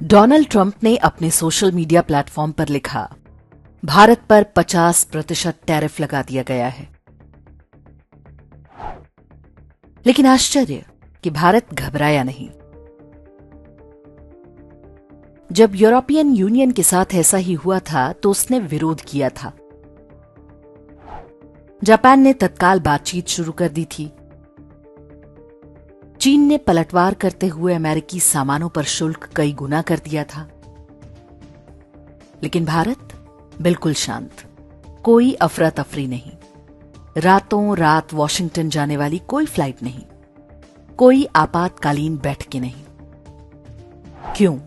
Donald Trump ने अपने social media platform पर लिखा, भारत पर 50% टैरिफ लगा दिया गया है। लेकिन आश्चर्य कि भारत घबराया नहीं। जब यूरोपियन यूनियन के साथ ऐसा ही हुआ था तो उसने विरोध किया था। जापान ने तत्काल बातचीत शुरू कर दी थी। चीन ने पलटवार करते हुए अमेरिकी सामानों पर शुल्क कई गुना कर दिया था। लेकिन भारत बिल्कुल शांत, कोई अफरा तफरी नहीं, रातों रात वॉशिंगटन जाने वाली कोई फ्लाइट नहीं, कोई आपातकालीन बैठकें नहीं। क्यों?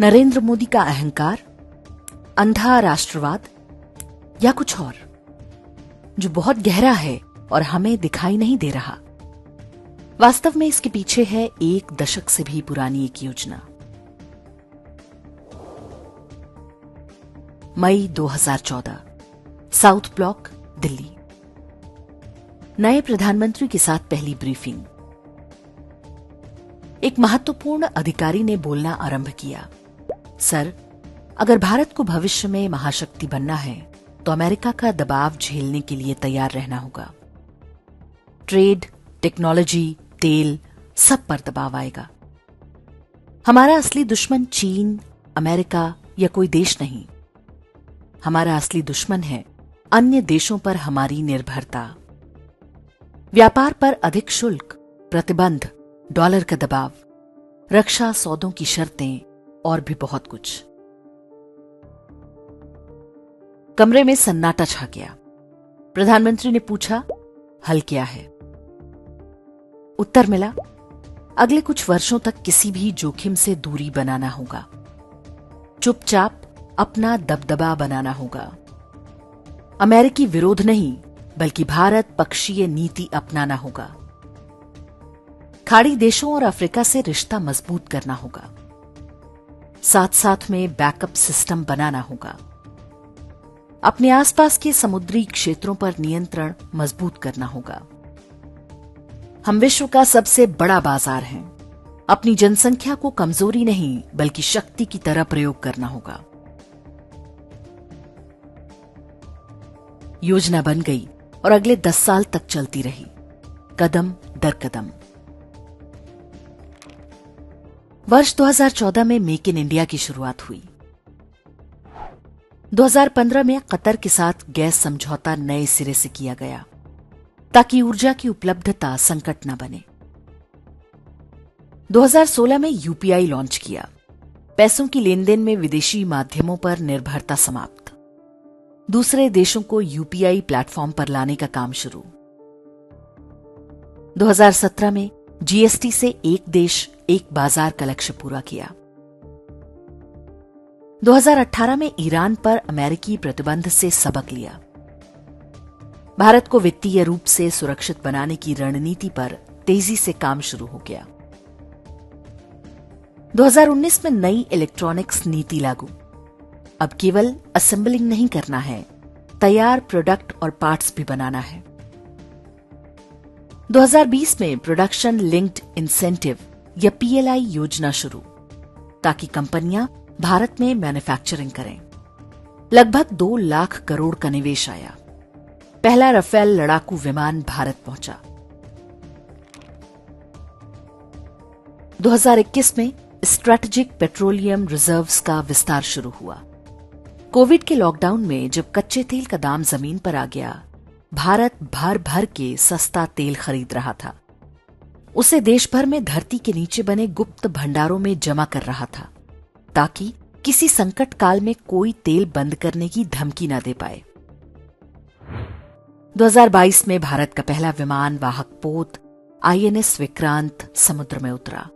नरेंद्र मोदी का अहंकार, अंधा राष्ट्रवाद या कुछ और जो बहुत गहरा है और हमें दिखाई नहीं दे रहा। वास्तव में इसके पीछे है 1 दशक से भी पुरानी एक योजना। मई 2014, साउथ ब्लॉक, दिल्ली। नए प्रधानमंत्री के साथ पहली ब्रीफिंग। एक महत्वपूर्ण अधिकारी ने बोलना आरंभ किया, सर, अगर भारत को भविष्य में महाशक्ति बनना है तो अमेरिका का दबाव झेलने के लिए तैयार रहना होगा। ट्रेड, टेक्नोलॉजी, तेल, सब पर दबाव आएगा। हमारा असली दुश्मन चीन, अमेरिका या कोई देश नहीं। हमारा असली दुश्मन है अन्य देशों पर हमारी निर्भरता। व्यापार पर अधिक शुल्क, प्रतिबंध, डॉलर का दबाव, रक्षा सौदों की शर्तें और भी बहुत कुछ। कमरे में सन्नाटा छा गया। प्रधानमंत्री ने पूछा, हल क्या है? उत्तर मिला, अगले कुछ वर्षों तक किसी भी जोखिम से दूरी बनाना होगा। चुपचाप अपना दबदबा बनाना होगा। अमेरिकी विरोध नहीं, बल्कि भारत पक्षीय नीति अपनाना होगा। खाड़ी देशों और अफ्रीका से रिश्ता मजबूत करना होगा। साथ साथ में बैकअप सिस्टम बनाना होगा। अपने आसपास के समुद्री क्षेत्रों पर नियंत्रण मजबूत करना होगा। हम विश्व का सबसे बड़ा बाजार हैं। अपनी जनसंख्या को कमजोरी नहीं बल्कि शक्ति की तरह प्रयोग करना होगा। योजना बन गई और अगले 10 साल तक चलती रही, कदम दर कदम। वर्ष 2014 में मेक इन इंडिया की शुरुआत हुई। 2015 में कतर के साथ गैस समझौता नए सिरे से किया गया ताकि ऊर्जा की उपलब्धता संकट न बने। 2016 में यूपीआई लॉन्च किया। पैसों की लेनदेन में विदेशी माध्यमों पर निर्भरता समाप्त। दूसरे देशों को यूपीआई प्लेटफॉर्म पर लाने का काम शुरू। 2017 में जीएसटी से एक देश एक बाजार का लक्ष्य पूरा किया। 2018 में ईरान पर अमेरिकी प्रतिबंध से सबक लिया। भारत को वित्तीय रूप से सुरक्षित बनाने की रणनीति पर तेजी से काम शुरू हो गया। 2019 में नई इलेक्ट्रॉनिक्स नीति लागू। अब केवल असेंबलिंग नहीं करना है, तैयार प्रोडक्ट और पार्ट्स भी बनाना है। 2020 में प्रोडक्शन लिंक्ड इंसेंटिव या पीएलआई योजना शुरू, ताकि कंपनियां भारत में मैन्युफैक्चरिंग करें। लगभग 2 लाख करोड़ का निवेश आया। पहला राफेल लड़ाकू विमान भारत पहुंचा। 2021 में स्ट्रेटेजिक पेट्रोलियम रिजर्व्स का विस्तार शुरू हुआ। कोविड के लॉकडाउन में जब कच्चे तेल का दाम जमीन पर आ गया, भारत भर भर के सस्ता तेल खरीद रहा था। उसे देश भर में धरती के नीचे बने गुप्त भंडारों में जमा कर रहा था, ताकि किसी संकट काल में कोई तेल बंद करने की धमकी न दे पाए। 2022 में भारत का पहला विमान वाहक पोत आईएनएस विक्रांत समुद्र में उतरा।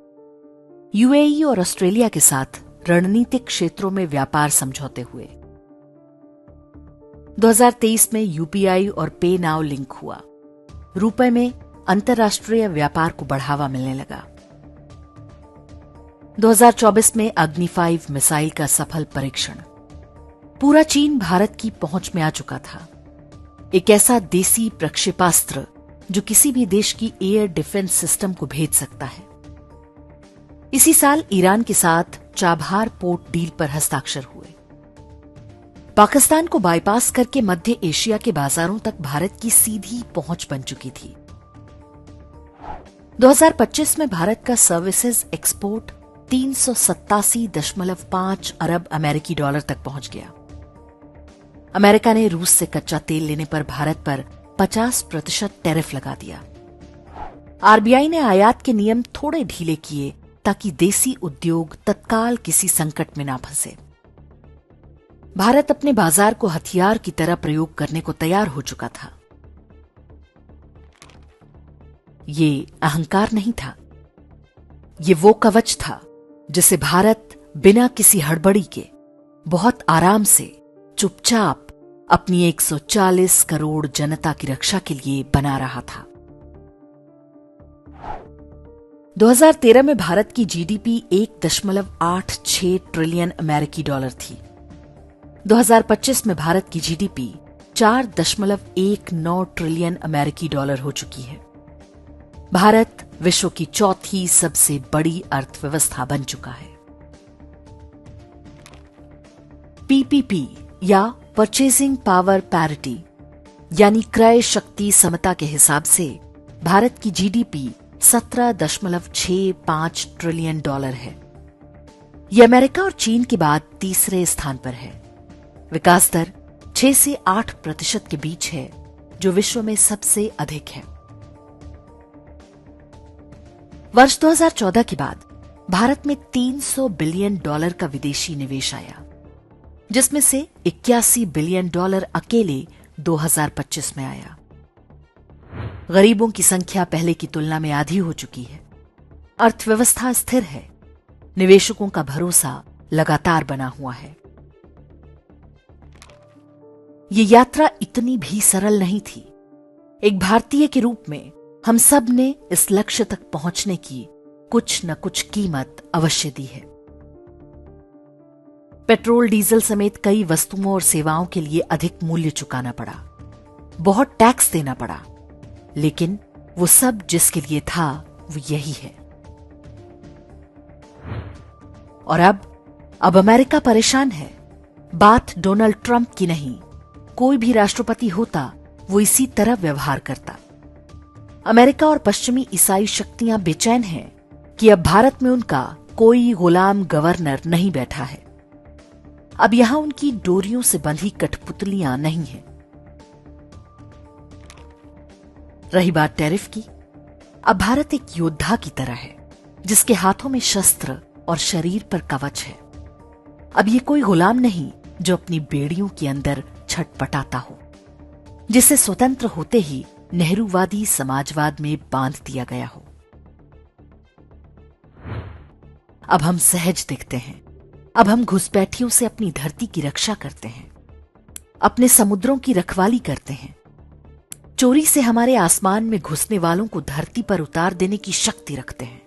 यूएई और ऑस्ट्रेलिया के साथ रणनीतिक क्षेत्रों में व्यापार समझौते हुए। 2023 में यूपीआई और पे नाउ लिंक हुआ। रुपए में अंतर्राष्ट्रीय व्यापार को बढ़ावा मिलने लगा। 2024 में अग्नि 5 मिसाइल का सफल परीक्षण। पूरा चीन भारत की पहुंच में आ चुका था। एक ऐसा देसी प्रक्षेपास्त्र जो किसी भी देश की एयर डिफेंस सिस्टम को भेद सकता है। इसी साल ईरान के साथ चाबहार पोर्ट डील पर हस्ताक्षर हुए। पाकिस्तान को बाईपास करके मध्य एशिया के बाजारों तक भारत की सीधी पहुंच बन चुकी थी। 2025 में भारत का सर्विसेज एक्सपोर्ट 387.5 अरब अमेरिकी डॉलर तक पहुंच गया। अमेरिका ने रूस से कच्चा तेल लेने पर भारत पर 50% टैरिफ लगा दिया। आरबीआई ने आयात के नियम थोड़े ढीले किए ताकि देसी उद्योग तत्काल किसी संकट में ना फंसे। भारत अपने बाजार को हथियार की तरह प्रयोग करने को तैयार हो चुका था। ये अहंकार नहीं था, ये वो कवच था जिसे भारत बिना किसी हड़बड़ी के बहुत आराम से चुपचाप अपनी 140 करोड़ जनता की रक्षा के लिए बना रहा था। 2013 में भारत की जीडीपी 1.86 ट्रिलियन अमेरिकी डॉलर थी। 2025 में भारत की जीडीपी 4.19 ट्रिलियन अमेरिकी डॉलर हो चुकी है। भारत विश्व की चौथी सबसे बड़ी अर्थव्यवस्था बन चुका है। पीपीपी या परचेजिंग पावर पैरिटी यानी क्रय शक्ति समता के हिसाब से भारत की जीडीपी 17.65 ट्रिलियन डॉलर है। यह अमेरिका और चीन के बाद तीसरे स्थान पर है। विकास दर 6 से 8% के बीच है, जो विश्व में सबसे अधिक है। वर्ष 2014 के बाद भारत में 300 बिलियन डॉलर का विदेशी निवेश आया, जिसमें से 81 बिलियन डॉलर अकेले 2025 में आया। गरीबों की संख्या पहले की तुलना में आधी हो चुकी है। अर्थव्यवस्था स्थिर है। निवेशकों का भरोसा लगातार बना हुआ है। ये यात्रा इतनी भी सरल नहीं थी। एक भारतीय के रूप में हम सब ने इस लक्ष्य तक पहुंचने की कुछ न कुछ कीमत अवश्य दी है। पेट्रोल, डीजल समेत कई वस्तुओं और सेवाओं के लिए अधिक मूल्य चुकाना पड़ा, बहुत टैक्स देना पड़ा, लेकिन वो सब जिसके लिए था वो यही है। और अब अमेरिका परेशान है। बात डोनाल्ड ट्रंप की नहीं, कोई भी राष्ट्रपति होता वो इसी तरह व्यवहार करता। अमेरिका और पश्चिमी ईसाई शक्तियां बेचैन हैं कि अब भारत में उनका कोई गुलाम गवर्नर नहीं बैठा है। अब यहां उनकी डोरियों से बंधी कठपुतलियां नहीं हैं। रही बात टैरिफ की, अब भारत एक योद्धा की तरह है, जिसके हाथों में शस्त्र और शरीर पर कवच है। अब ये कोई गुलाम नहीं जो अपनी बेड़ियों के अंदर छटपटाता हो, जिसे स्वतंत्र होते ही नेहरूवादी समाजवाद में बांध दिया गया हो। अब हम सहज दिखते हैं। अब हम घुसपैठियों से अपनी धरती की रक्षा करते हैं, अपने समुद्रों की रखवाली करते हैं। चोरी से हमारे आसमान में घुसने वालों को धरती पर उतार देने की शक्ति रखते हैं।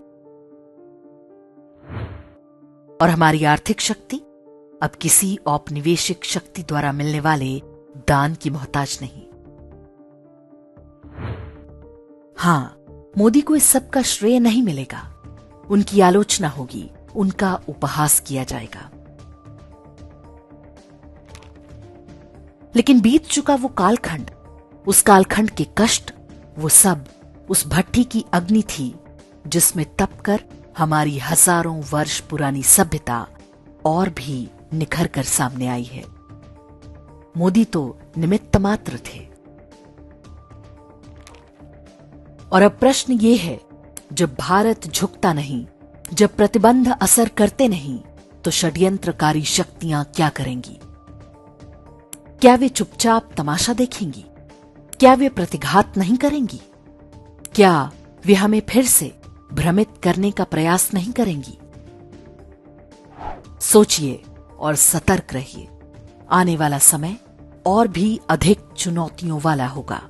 और हमारी आर्थिक शक्ति अब किसी औपनिवेशिक शक्ति द्वारा मिलने वाले दान की मोहताज नहीं। हां, मोदी को इस सब का श्रेय नहीं मिलेगा। उनकी आलोचना होगी, उनका उपहास किया जाएगा। लेकिन बीत चुका वो कालखंड, उस कालखंड के कष्ट, वो सब उस भट्ठी की अग्नि थी जिसमें तपकर हमारी हजारों वर्ष पुरानी सभ्यता और भी निखर कर सामने आई है। मोदी तो निमित्त मात्र थे। और अब प्रश्न ये है, जब भारत झुकता नहीं, जब प्रतिबंध असर करते नहीं, तो षड्यंत्रकारी शक्तियां क्या करेंगी? क्या वे चुपचाप तमाशा देखेंगी? क्या वे प्रतिघात नहीं करेंगी? क्या वे हमें फिर से भ्रमित करने का प्रयास नहीं करेंगी? सोचिए और सतर्क रहिए। आने वाला समय और भी अधिक चुनौतियों वाला होगा।